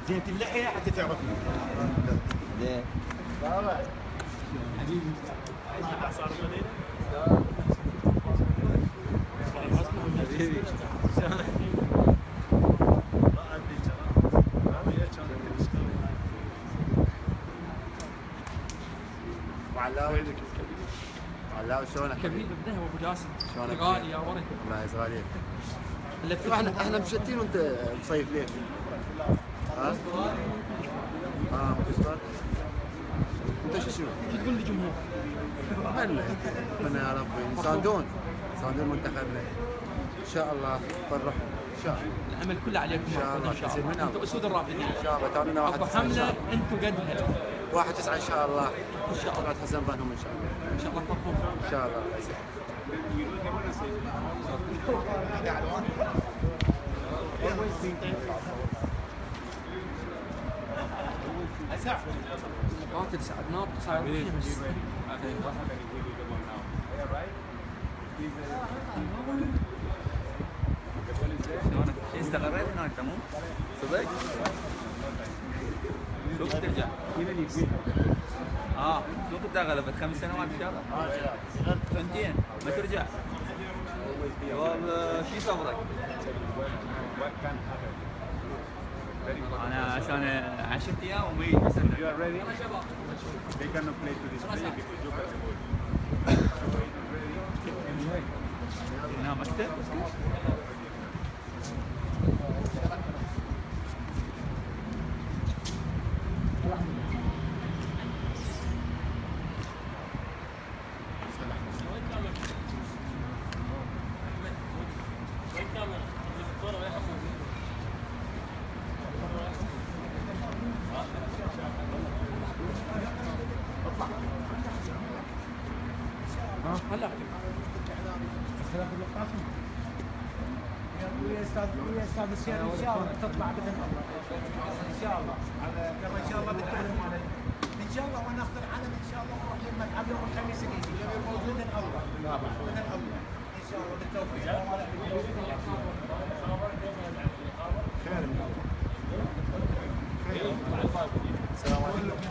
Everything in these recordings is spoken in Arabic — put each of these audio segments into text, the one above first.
زين تلحي حتى تعرفني. زين. حبيبي. حبيبي. وعلاوي وعلاوي شلونك؟ كبير بالذهب ابو جاسم. شلونك؟ غالي يا ولد. الله يسغاليك. احنا مشتين وانت مصيف ليه؟ ها؟ مشتاق؟ انت شو؟ شو تقول للجمهور؟ اتمنى يا ربي يساندون منتخبنا ان شاء الله فرحهم ان شاء الله. الامل كله عليكم ان شاء الله. ان شاء الله. انتم اسود الرافدين ان شاء الله. تابعنا ابو حمله انتم قدها 1/9 ان شاء الله. ان شاء الله. لا تحزن ظنهم ان شاء الله. ان شاء الله تفرحون ان شاء الله. الله يسعدك. قاتل سعدناك صاير بس. شلونك؟ استقريت هناك تمام؟ صدق؟ شو بترجع؟ شو كنت غلبت 5 سنوات ان شاء الله؟ سنتين ما ترجع؟ والله شو صبرك؟ انا عشان 10 ايام وميت بس. هنا مكتب؟ هلا ويا استاذ السير ان شاء الله تطلع باذن الله ان شاء الله يلا ان شاء الله بالتعلم ان شاء الله وناخذ العلم ان شاء الله ونروح للملعب يوم الخميس الجاي باذن الله باذن الله ان شاء الله بالتوفيق. السلام عليكم.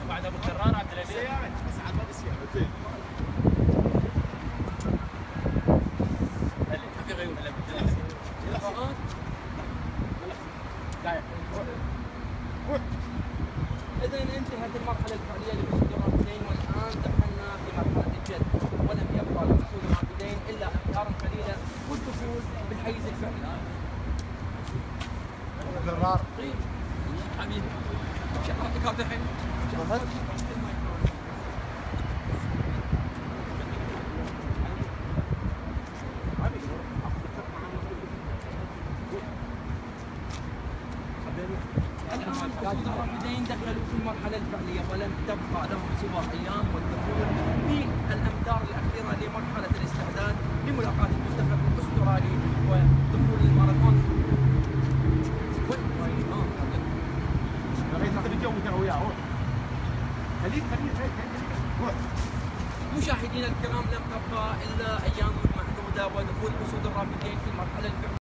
بعد ابو كرار عبد الامير في غيور إذا انتهت المرحلة الفعلية لأسود الرافدين والآن دخلنا في مرحلة الجد ولم يبقى لأسود الرافدين إلا أمتار قليلة والدخول بالحيز الفعلي. كرار حبيبي شكرا لك الحين. الآن الرافدين دخلوا في المرحلة الفعلية ولم تبقى لهم سوى أيام والدخول في الأمتار الأخيرة لمرحلة الاستعداد لملاقاة المنتخب الأسترالي ودخول الماراثون. مشاهدينا الكرام لم تبقى إلا أيام معدودة ودخول أسود الرافدين في المرحلة الفعلية.